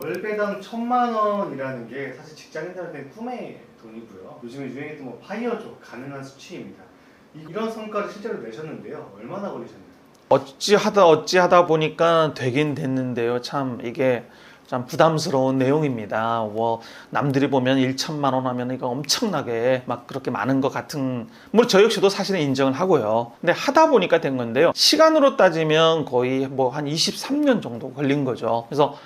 월 배당 1,000만 원이라는 게 사실 직장인들한테는 꿈의 돈이고요. 요즘에 유행했던 뭐 파이어족 가능한 수치입니다. 이런 성과를 실제로 내셨는데요. 얼마나 걸리셨나요? 어찌하다 보니까 되긴 됐는데요. 참 이게 참 부담스러운 내용입니다. 남들이 보면 1천만 원 하면 이거 엄청나게 막 그렇게 많은 것 같은, 물론 저 역시도 사실은 인정을 하고요. 근데 하다 보니까 된 건데요. 시간으로 따지면 거의 한 23년 정도 걸린 거죠. 그래서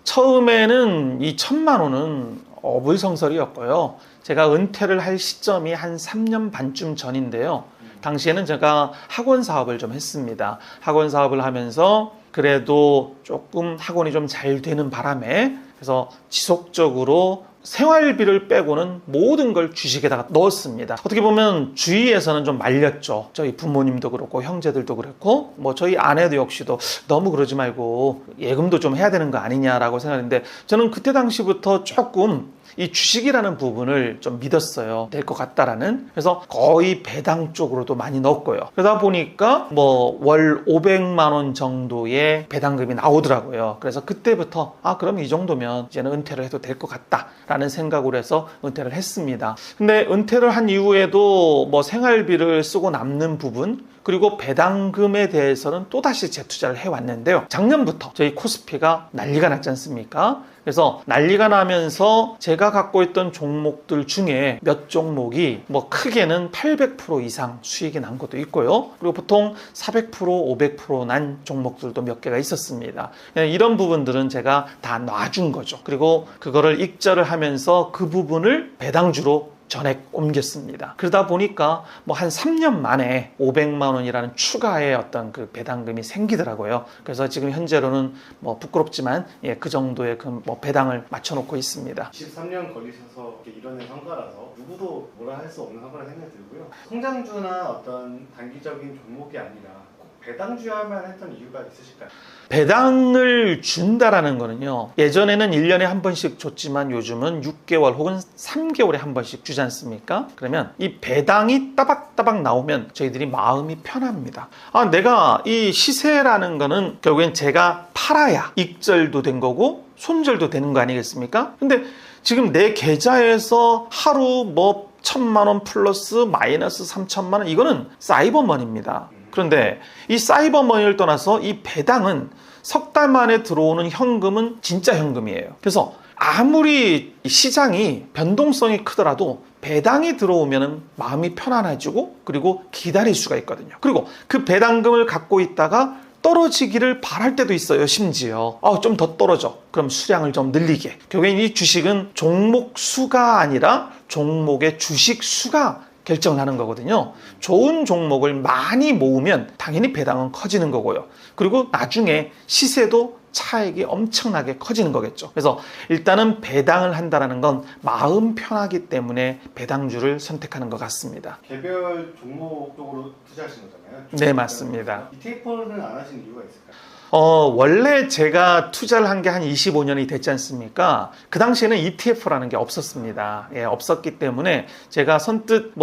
처음에는 이 1천만 원은 어불성설이었고요. 제가 은퇴를 할 시점이 한 3년 반쯤 전인데요. 당시에는 제가 학원 사업을 좀 했습니다. 학원 사업을 하면서 그래도 조금 학원이 좀 잘 되는 바람에, 그래서 지속적으로 생활비를 빼고는 모든 걸 주식에다가 넣었습니다. 어떻게 보면 주위에서는 좀 말렸죠. 저희 부모님도 그렇고 형제들도 그렇고 저희 아내도 역시도 너무 그러지 말고 예금도 좀 해야 되는 거 아니냐라고 생각했는데, 저는 그때 당시부터 조금 이 주식이라는 부분을 좀 믿었어요. 될 것 같다라는. 그래서 거의 배당 쪽으로도 많이 넣었고요. 그러다 보니까 월 500만 원 정도의 배당금이 나오더라고요. 그래서 그때부터 그럼 이 정도면 이제는 은퇴를 해도 될 것 같다라는 생각으로 해서 은퇴를 했습니다. 근데 은퇴를 한 이후에도 생활비를 쓰고 남는 부분, 그리고 배당금에 대해서는 또다시 재투자를 해왔는데요. 작년부터 저희 코스피가 난리가 났지 않습니까? 그래서 난리가 나면서 제가 갖고 있던 종목들 중에 몇 종목이 크게는 800% 이상 수익이 난 것도 있고요. 그리고 보통 400%, 500% 난 종목들도 몇 개가 있었습니다. 이런 부분들은 제가 다 놔준 거죠. 그리고 그거를 익절을 하면서 그 부분을 배당주로 전액 옮겼습니다. 그러다 보니까 한 3년 만에 500만 원이라는 추가의 어떤 그 배당금이 생기더라고요. 그래서 지금 현재로는 부끄럽지만 그 정도의 그 배당을 맞춰놓고 있습니다. 23년 걸리셔서 이뤄낸 성과라서 누구도 뭐라 할 수 없는 성과라 생각이 들고요. 성장주나 어떤 단기적인 종목이 아니라 꼭 배당주야만 했던 이유가 있으실까요? 배당을 준다라는 거는요, 예전에는 1년에 한 번씩 줬지만 요즘은 6개월 혹은 3개월에 한 번씩 주지 않습니까? 그러면 이 배당이 따박따박 나오면 저희들이 마음이 편합니다. 내가 이 시세라는 거는 결국엔 제가 팔아야 익절도 된 거고 손절도 되는 거 아니겠습니까? 근데 지금 내 계좌에서 하루 1,000만 원 플러스 마이너스 3천만 원, 이거는 사이버머니입니다. 그런데 이 사이버머니를 떠나서 이 배당은 석 달 만에 들어오는 현금은 진짜 현금이에요. 그래서 아무리 시장이 변동성이 크더라도 배당이 들어오면 마음이 편안해지고 그리고 기다릴 수가 있거든요. 그리고 그 배당금을 갖고 있다가 떨어지기를 바랄 때도 있어요. 심지어 좀 더 떨어져, 그럼 수량을 좀 늘리게. 결국엔 이 주식은 종목 수가 아니라 종목의 주식 수가 결정을 하는 거거든요. 좋은 종목을 많이 모으면 당연히 배당은 커지는 거고요. 그리고 나중에 시세도 차익이 엄청나게 커지는 거겠죠. 그래서 일단은 배당을 한다는 건 마음 편하기 때문에 배당주를 선택하는 것 같습니다. 개별 종목 쪽으로 투자하시는 거잖아요. 네, 맞습니다. ETF는 안 하시는 이유가 있을까요? 원래 제가 투자를 한 게 한 25년이 됐지 않습니까? 그 당시에는 ETF라는 게 없었습니다. 없었기 때문에 제가 선뜻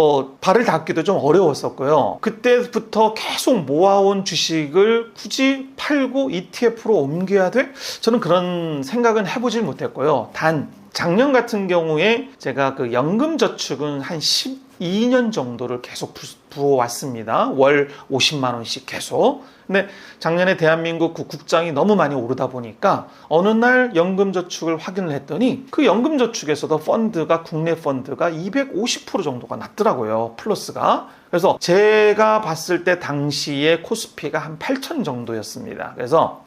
발을 닿기도 좀 어려웠었고요. 그때부터 계속 모아온 주식을 굳이 팔고 ETF로 옮겨야 돼? 저는 그런 생각은 해보질 못했고요. 단 작년 같은 경우에 제가 그 연금저축은 한 12년 정도를 계속 부어왔습니다. 월 50만 원씩 계속. 근데 작년에 대한민국 그 국장이 너무 많이 오르다 보니까 어느 날 연금저축을 확인을 했더니 그 연금저축에서도 국내 펀드가 250% 정도가 났더라고요. 플러스가. 그래서 제가 봤을 때 당시에 코스피가 한 8천 정도였습니다. 그래서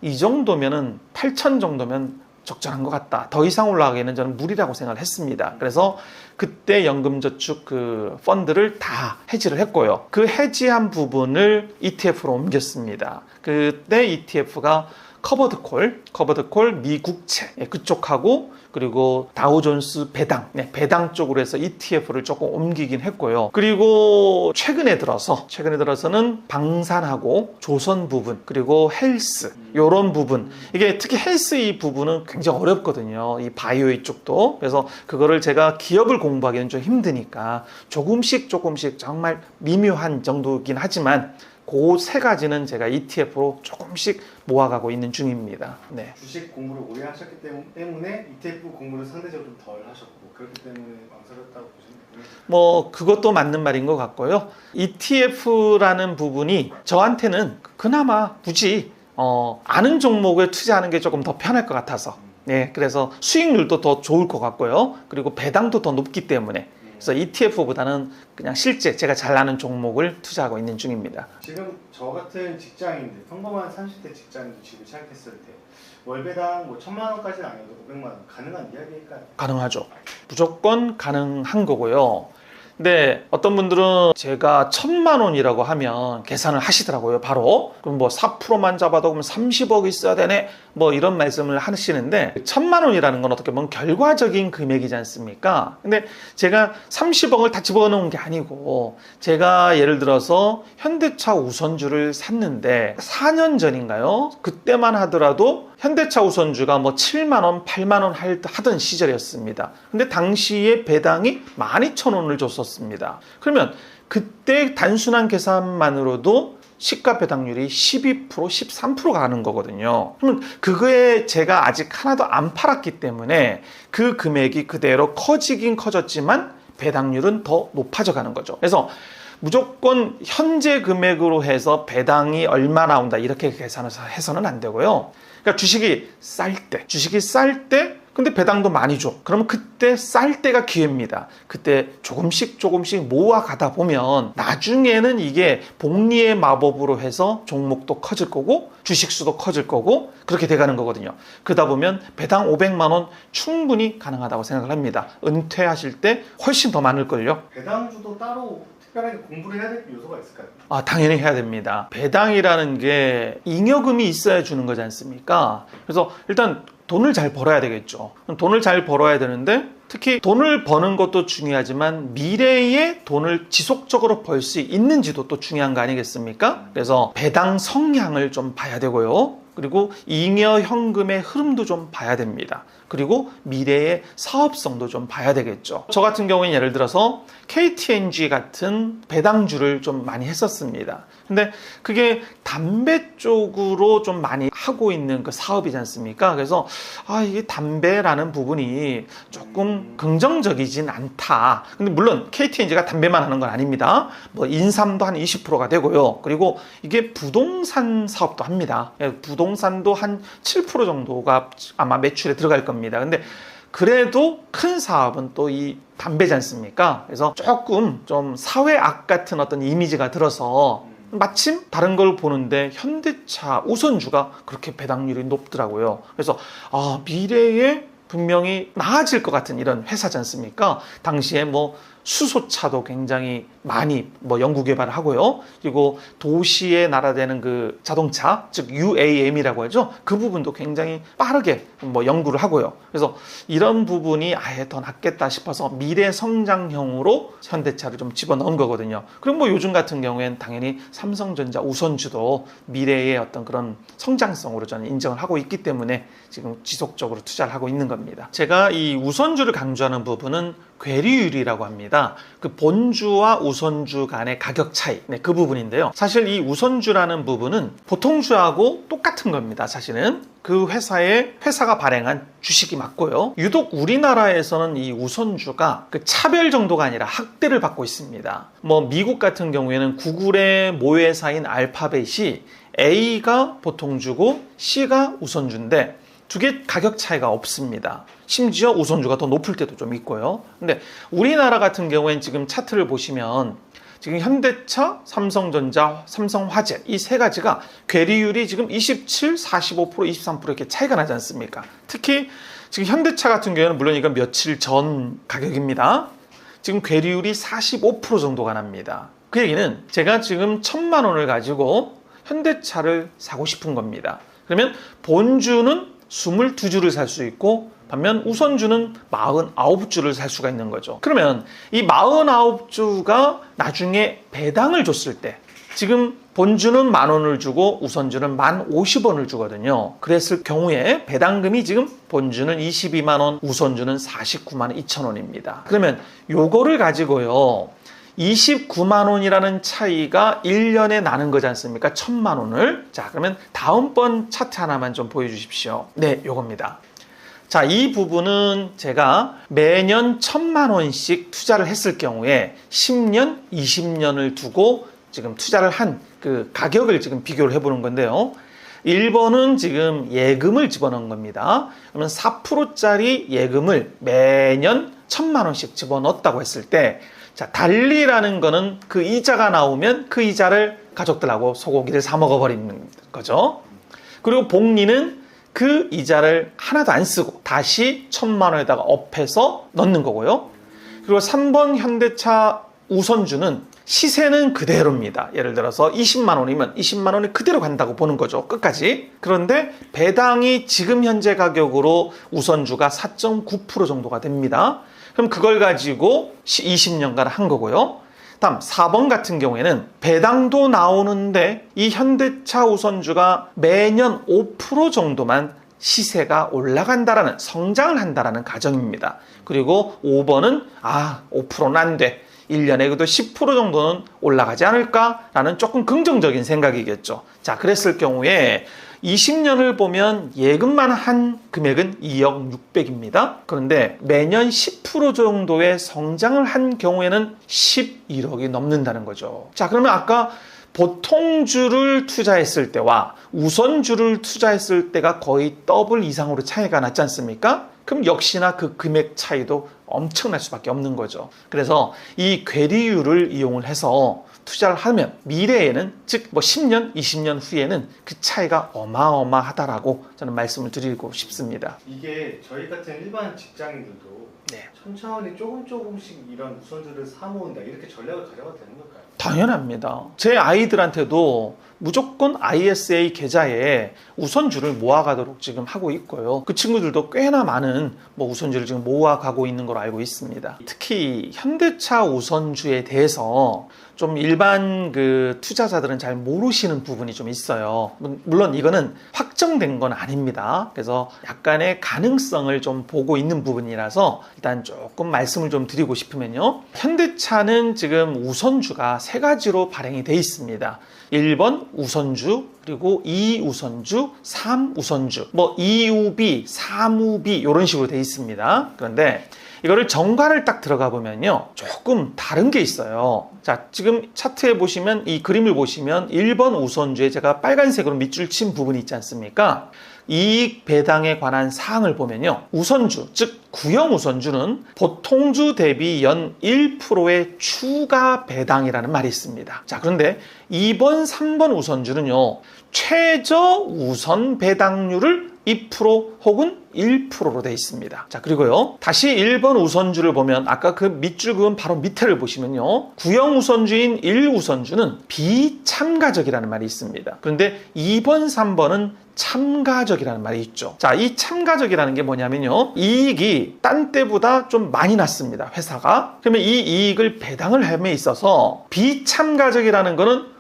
이 정도면은 8천 정도면 적절한 것 같다. 더 이상 올라가기에는 저는 무리라고 생각을 했습니다. 그래서 그때 연금저축 그 펀드를 다 해지를 했고요. 그 해지한 부분을 ETF로 옮겼습니다. 그때 ETF가 커버드콜 미국채 그쪽하고 그리고 다우존스 배당 쪽으로 해서 ETF를 조금 옮기긴 했고요. 그리고 최근에 들어서는 방산하고 조선 부분 그리고 헬스 이런 부분, 이게 특히 헬스 이 부분은 굉장히 어렵거든요. 이 바이오 이쪽도. 그래서 그거를 제가 기업을 공부하기는 좀 힘드니까 조금씩 정말 미묘한 정도긴 하지만 그 세 가지는 제가 ETF로 조금씩 모아가고 있는 중입니다. 네. 주식 공부를 오래 하셨기 때문에 ETF 공부를 상대적으로 좀 덜 하셨고 그렇기 때문에 망설였다고 보시면 되고요. 뭐 그것도 맞는 말인 것 같고요. ETF라는 부분이 저한테는 그나마 굳이 아는 종목에 투자하는 게 조금 더 편할 것 같아서 네, 그래서 수익률도 더 좋을 것 같고요. 그리고 배당도 더 높기 때문에 그래서 ETF보다는 그냥 실제 제가 잘 아는 종목을 투자하고 있는 중입니다. 지금 저 같은 직장인들, 평범한 30대 직장인도 지금 시작했을 때 월배당 뭐 1,000만 원까지는 아니어도 500만 원 가능한 이야기일까요? 가능하죠. 무조건 가능한 거고요. 근데 어떤 분들은 제가 1,000만 원이라고 하면 계산을 하시더라고요. 바로. 그럼 뭐 4%만 잡아도 그럼 30억 있어야 되네. 뭐 이런 말씀을 하시는데 1,000만 원이라는 건 어떻게 보면 결과적인 금액이지 않습니까? 근데 제가 30억을 다 집어넣은 게 아니고 제가 예를 들어서 현대차 우선주를 샀는데 4년 전인가요? 그때만 하더라도 현대차 우선주가 뭐 7만 원, 8만 원 하던 시절이었습니다. 근데 당시에 배당이 12,000원을 줬었습니다. 그러면 그때 단순한 계산만으로도 시가 배당률이 12%, 13%가 가는 거거든요. 그러면 그거에 제가 아직 하나도 안 팔았기 때문에 그 금액이 그대로 커지긴 커졌지만 배당률은 더 높아져 가는 거죠. 그래서 무조건 현재 금액으로 해서 배당이 얼마 나온다 이렇게 계산을 해서는 안 되고요. 그러니까 주식이 쌀 때 근데 배당도 많이 줘. 그러면 그때 쌀 때가 기회입니다. 그때 조금씩 모아가다 보면 나중에는 이게 복리의 마법으로 해서 종목도 커질 거고 주식수도 커질 거고 그렇게 돼가는 거거든요. 그러다 보면 배당 500만 원 충분히 가능하다고 생각을 합니다. 은퇴하실 때 훨씬 더 많을걸요. 배당주도 따로 특별하게 공부를 해야 될 요소가 있을까요? 당연히 해야 됩니다. 배당이라는 게 잉여금이 있어야 주는 거지 않습니까? 그래서 일단 돈을 잘 벌어야 되겠죠. 돈을 잘 벌어야 되는데 특히 돈을 버는 것도 중요하지만 미래에 돈을 지속적으로 벌 수 있는지도 또 중요한 거 아니겠습니까? 그래서 배당 성향을 좀 봐야 되고요. 그리고 잉여 현금의 흐름도 좀 봐야 됩니다. 그리고 미래의 사업성도 좀 봐야 되겠죠. 저 같은 경우는 예를 들어서 KTNG 같은 배당주를 좀 많이 했었습니다. 근데 그게 담배 쪽으로 좀 많이 하고 있는 그 사업이지 않습니까? 그래서 이게 담배라는 부분이 조금 긍정적이진 않다. 근데 물론 KTNG가 담배만 하는 건 아닙니다. 뭐 인삼도 한 20%가 되고요. 그리고 이게 부동산 사업도 합니다. 부동산도 한 7% 정도가 아마 매출에 들어갈 겁니다. 근데 그래도 큰 사업은 또 이 담배지 않습니까? 그래서 조금 좀 사회악 같은 어떤 이미지가 들어서 마침 다른 걸 보는데 현대차 우선주가 그렇게 배당률이 높더라고요. 그래서 미래에 분명히 나아질 것 같은 이런 회사지 않습니까? 당시에 뭐 수소차도 굉장히 많이 연구 개발을 하고요. 그리고 도시에 날아다니는 그 자동차, 즉 UAM이라고 하죠. 그 부분도 굉장히 빠르게 연구를 하고요. 그래서 이런 부분이 아예 더 낫겠다 싶어서 미래 성장형으로 현대차를 좀 집어넣은 거거든요. 그리고 요즘 같은 경우에는 당연히 삼성전자 우선주도 미래의 어떤 그런 성장성으로 저는 인정을 하고 있기 때문에 지금 지속적으로 투자를 하고 있는 겁니다. 제가 이 우선주를 강조하는 부분은 괴리율이라고 합니다. 그 본주와 우선주 간의 가격 차이, 그 부분인데요. 사실 이 우선주라는 부분은 보통주하고 똑같은 겁니다. 사실은 그 회사가 발행한 주식이 맞고요. 유독 우리나라에서는 이 우선주가 그 차별 정도가 아니라 학대를 받고 있습니다. 미국 같은 경우에는 구글의 모회사인 알파벳이 A가 보통주고 C가 우선주인데 두 개 가격 차이가 없습니다. 심지어 우선주가 더 높을 때도 좀 있고요. 근데 우리나라 같은 경우에는 지금 차트를 보시면 지금 현대차, 삼성전자, 삼성화재 이 세 가지가 괴리율이 지금 27, 45%, 23% 이렇게 차이가 나지 않습니까? 특히 지금 현대차 같은 경우에는 물론 이건 며칠 전 가격입니다. 지금 괴리율이 45% 정도가 납니다. 그 얘기는 제가 지금 1,000만 원을 가지고 현대차를 사고 싶은 겁니다. 그러면 본주는 22주를 살 수 있고 반면 우선주는 49주를 살 수가 있는 거죠. 그러면 이 49주가 나중에 배당을 줬을 때 지금 본주는 10,000원을 주고 우선주는 10,050원을 주거든요. 그랬을 경우에 배당금이 지금 본주는 22만 원, 우선주는 492만 2천 원입니다. 그러면 요거를 가지고요. 29만 원이라는 차이가 1년에 나는 거지 않습니까? 1,000만 원을. 자, 그러면 다음번 차트 하나만 좀 보여주십시오. 네, 요겁니다. 자, 이 부분은 제가 매년 1,000만 원씩 투자를 했을 경우에 10년, 20년을 두고 지금 투자를 한 그 가격을 지금 비교를 해보는 건데요. 1번은 지금 예금을 집어넣은 겁니다. 그러면 4%짜리 예금을 매년 1,000만 원씩 집어넣었다고 했을 때, 자, 달리라는 거는 그 이자가 나오면 그 이자를 가족들하고 소고기를 사 먹어버리는 거죠. 그리고 복리는 그 이자를 하나도 안 쓰고 다시 1,000만 원에다가 업해서 넣는 거고요. 그리고 3번 현대차 우선주는 시세는 그대로입니다. 예를 들어서 20만 원이면 20만 원이 그대로 간다고 보는 거죠. 끝까지. 그런데 배당이 지금 현재 가격으로 우선주가 4.9% 정도가 됩니다. 그럼 그걸 가지고 20년간 한 거고요. 다음 4번 같은 경우에는 배당도 나오는데 이 현대차 우선주가 매년 5% 정도만 시세가 올라간다라는, 성장을 한다라는 가정입니다. 그리고 5번은 5%는 안 돼. 1년에 그래도 10% 정도는 올라가지 않을까라는 조금 긍정적인 생각이겠죠. 자, 그랬을 경우에 20년을 보면 예금만 한 금액은 2억 6백입니다. 그런데 매년 10% 정도의 성장을 한 경우에는 11억이 넘는다는 거죠. 자, 그러면 아까 보통주를 투자했을 때와 우선주를 투자했을 때가 거의 더블 이상으로 차이가 났지 않습니까? 그럼 역시나 그 금액 차이도 엄청날 수밖에 없는 거죠. 그래서 이 괴리율을 이용을 해서 투자를 하면 미래에는, 즉 10년, 20년 후에는 그 차이가 어마어마하다라고 저는 말씀을 드리고 싶습니다. 이게 저희 같은 일반 직장인들도 네. 천천히 조금씩 이런 우선주를 사모은다, 이렇게 전략을 가져가도 되는 걸까요? 당연합니다. 제 아이들한테도 무조건 ISA 계좌에 우선주를 모아가도록 지금 하고 있고요. 그 친구들도 꽤나 많은 우선주를 지금 모아가고 있는 걸로 알고 있습니다. 특히 현대차 우선주에 대해서 좀 일반 그 투자자들은 잘 모르시는 부분이 좀 있어요. 물론 이거는 확정된 건 아닙니다. 그래서 약간의 가능성을 좀 보고 있는 부분이라서 일단 조금 말씀을 좀 드리고 싶으면요. 현대차는 지금 우선주가 3가지로 발행이 돼 있습니다. 1번 우선주, 그리고 2우선주, 3우선주, 2우비, 3우비 이런 식으로 돼 있습니다. 그런데 이거를 정관을 딱 들어가 보면요, 조금 다른 게 있어요. 자, 지금 차트에 보시면, 이 그림을 보시면 1번 우선주에 제가 빨간색으로 밑줄 친 부분이 있지 않습니까? 이익 배당에 관한 사항을 보면요, 우선주, 즉 구형 우선주는 보통주 대비 연 1%의 추가 배당이라는 말이 있습니다. 자, 그런데 2번, 3번 우선주는요, 최저 우선 배당률을 2% 혹은 1%로 되어 있습니다. 자, 그리고요, 다시 1번 우선주를 보면 아까 그 밑줄 그은 바로 밑에를 보시면요, 구형 우선주인 1우선주는 비참가적이라는 말이 있습니다. 그런데 2번, 3번은 참가적이라는 말이 있죠. 자, 이 참가적이라는 게 뭐냐면요, 이익이 딴 때보다 좀 많이 났습니다, 회사가. 그러면 이 이익을 배당을 함에 있어서 비참가적이라는 거는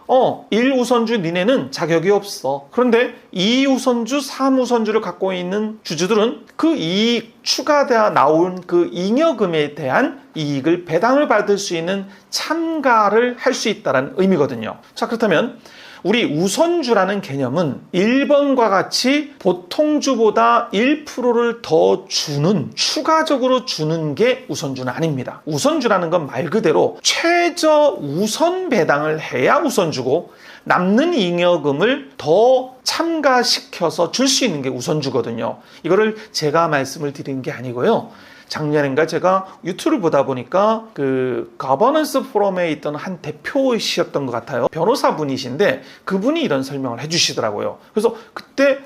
1우선주 니네는 자격이 없어. 그런데 2우선주, 3우선주를 갖고 있는 주주들은 그 이익 추가되어 나온 그 잉여금에 대한 이익을 배당을 받을 수 있는 참가를 할 수 있다는 의미거든요. 자, 그렇다면 우리 우선주라는 개념은 1번과 같이 보통주보다 1%를 더 주는, 추가적으로 주는 게 우선주는 아닙니다. 우선주라는 건 말 그대로 최저 우선 배당을 해야 우선주고, 남는 잉여금을 더 참가시켜서 줄 수 있는 게 우선주거든요. 이거를 제가 말씀을 드린 게 아니고요, 작년인가 제가 유튜브를 보다 보니까 그 거버넌스 포럼에 있던 한 대표이셨던 것 같아요. 변호사분이신데 그분이 이런 설명을 해주시더라고요. 그래서 그때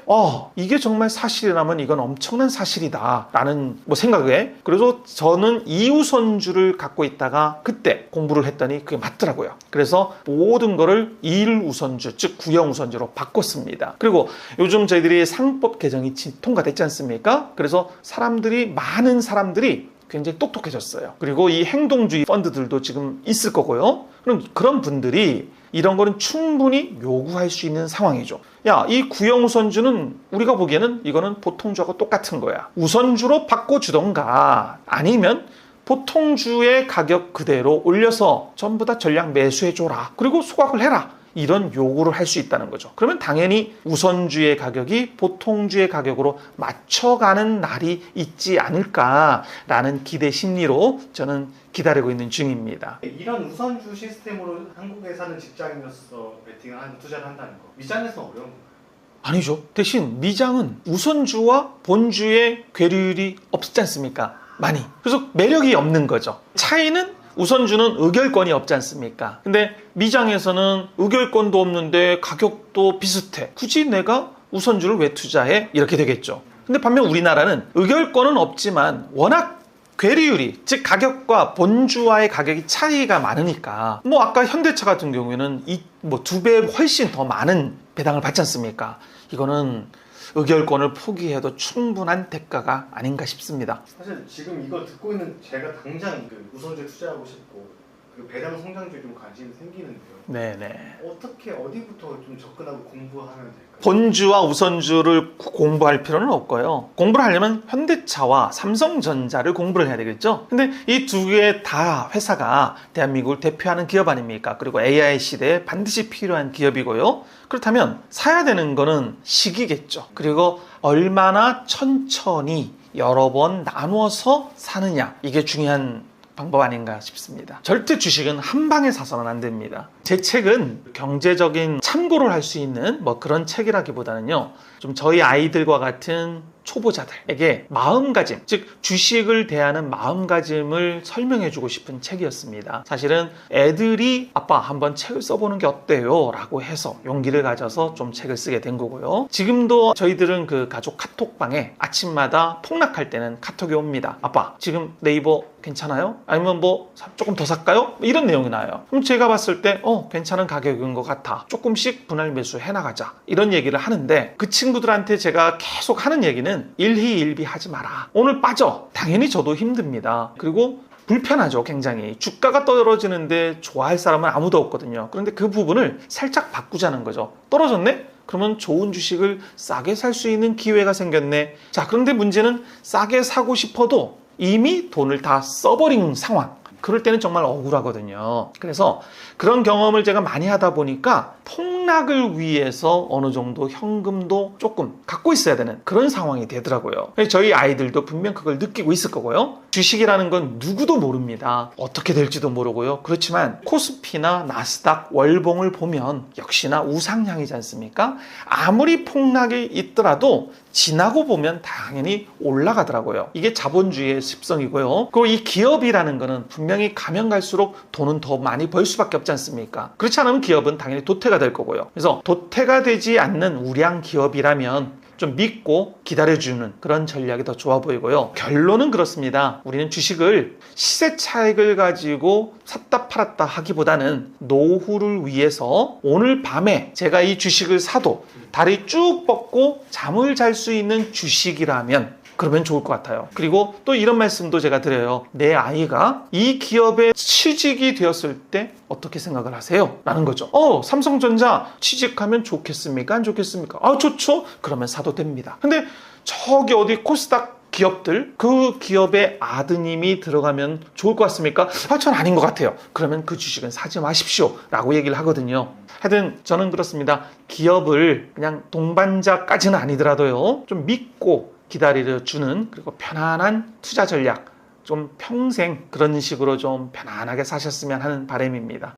이게 정말 사실이라면 이건 엄청난 사실이다 라는 생각에, 그래서 저는 2우선주를 갖고 있다가 그때 공부를 했더니 그게 맞더라고요. 그래서 모든 거를 1우선주, 즉 구형 우선주로 바꿨습니다. 그리고 요즘 저희들이 상법 개정이 통과됐지 않습니까? 그래서 많은 사람들이 굉장히 똑똑해졌어요. 그리고 이 행동주의 펀드들도 지금 있을 거고요. 그럼 그런 분들이 이런 거는 충분히 요구할 수 있는 상황이죠. 야, 이 구형 우선주는 우리가 보기에는 이거는 보통주하고 똑같은 거야. 우선주로 바꿔주던가 아니면 보통주의 가격 그대로 올려서 전부 다 전량 매수해줘라. 그리고 소각을 해라. 이런 요구를 할 수 있다는 거죠. 그러면 당연히 우선주의 가격이 보통주의 가격으로 맞춰가는 날이 있지 않을까라는 기대 심리로 저는 기다리고 있는 중입니다. 이런 우선주 시스템으로 한국에 사는 직장인으로서 베팅을 하는 투자를 한다는 거 미장에서 어려운 건가요? 아니죠. 대신 미장은 우선주와 본주의 괴리율이 없지 않습니까? 많이. 그래서 매력이 없는 거죠. 차이는 우선주는 의결권이 없지 않습니까? 근데 미장에서는 의결권도 없는데 가격도 비슷해. 굳이 내가 우선주를 왜 투자해? 이렇게 되겠죠. 근데 반면 우리나라는 의결권은 없지만 워낙 괴리율이, 즉 가격과 본주와의 가격이 차이가 많으니까 뭐 아까 현대차 같은 경우에는 뭐 2배 훨씬 더 많은 배당을 받지 않습니까? 이거는 의결권을 포기해도 충분한 대가가 아닌가 싶습니다. 사실 지금 이거 듣고 있는 제가 당장 그 우선주에 투자하고 싶고 그 배당 성장주에 좀 관심이 생기는데요. 네네. 어떻게 어디부터 좀 접근하고 공부하면 될까요? 본주와 우선주를 공부할 필요는 없고요. 공부를 하려면 현대차와 삼성전자를 공부를 해야 되겠죠. 근데 이 두 개 다 회사가 대한민국을 대표하는 기업 아닙니까? 그리고 AI 시대에 반드시 필요한 기업이고요. 그렇다면 사야 되는 거는 시기겠죠. 그리고 얼마나 천천히 여러 번 나누어서 사느냐, 이게 중요한 방법 아닌가 싶습니다. 절대 주식은 한 방에 사서는 안 됩니다. 제 책은 경제적인 참고를 할 수 있는 뭐 그런 책이라기보다는요, 좀 저희 아이들과 같은 초보자들에게 마음가짐, 즉 주식을 대하는 마음가짐을 설명해주고 싶은 책이었습니다. 사실은 애들이 아빠 한번 책을 써보는 게 어때요? 라고 해서 용기를 가져서 좀 책을 쓰게 된 거고요. 지금도 저희들은 그 가족 카톡방에 아침마다 폭락할 때는 카톡이 옵니다. 아빠 지금 네이버 괜찮아요? 아니면 뭐 조금 더 살까요? 이런 내용이 나와요. 그럼 제가 봤을 때 괜찮은 가격인 것 같아. 조금씩 분할 매수 해나가자. 이런 얘기를 하는데 그 친구들한테 제가 계속 하는 얘기는 일희일비 하지 마라. 오늘 빠져. 당연히 저도 힘듭니다. 그리고 불편하죠, 굉장히. 주가가 떨어지는데 좋아할 사람은 아무도 없거든요. 그런데 그 부분을 살짝 바꾸자는 거죠. 떨어졌네? 그러면 좋은 주식을 싸게 살 수 있는 기회가 생겼네. 자, 그런데 문제는 싸게 사고 싶어도 이미 돈을 다 써버린 상황. 그럴 때는 정말 억울하거든요. 그래서 그런 경험을 제가 많이 하다 보니까 폭락을 위해서 어느 정도 현금도 조금 갖고 있어야 되는 그런 상황이 되더라고요. 저희 아이들도 분명 그걸 느끼고 있을 거고요. 주식이라는 건 누구도 모릅니다. 어떻게 될지도 모르고요. 그렇지만 코스피나 나스닥, 월봉을 보면 역시나 우상향이지 않습니까? 아무리 폭락이 있더라도 지나고 보면 당연히 올라가더라고요. 이게 자본주의의 습성이고요. 그리고 이 기업이라는 거는 분명히 가면 갈수록 돈은 더 많이 벌 수밖에 없지 않습니까? 그렇지 않으면 기업은 당연히 도태가 될 거고요. 그래서 도태가 되지 않는 우량 기업이라면 좀 믿고 기다려주는 그런 전략이 더 좋아 보이고요. 결론은 그렇습니다. 우리는 주식을 시세 차익을 가지고 샀다 팔았다 하기보다는 노후를 위해서 오늘 밤에 제가 이 주식을 사도 다리 쭉 뻗고 잠을 잘 수 있는 주식이라면 그러면 좋을 것 같아요. 그리고 또 이런 말씀도 제가 드려요. 내 아이가 이 기업에 취직이 되었을 때 어떻게 생각을 하세요? 라는 거죠. 삼성전자 취직하면 좋겠습니까? 안 좋겠습니까? 좋죠? 그러면 사도 됩니다. 근데 저기 어디 코스닥 기업들, 그 기업의 아드님이 들어가면 좋을 것 같습니까? 전 아닌 것 같아요. 그러면 그 주식은 사지 마십시오 라고 얘기를 하거든요. 하여튼 저는 그렇습니다. 기업을 그냥 동반자까지는 아니더라도요, 좀 믿고 기다려주는, 그리고 편안한 투자 전략, 좀 평생 그런 식으로 좀 편안하게 사셨으면 하는 바람입니다.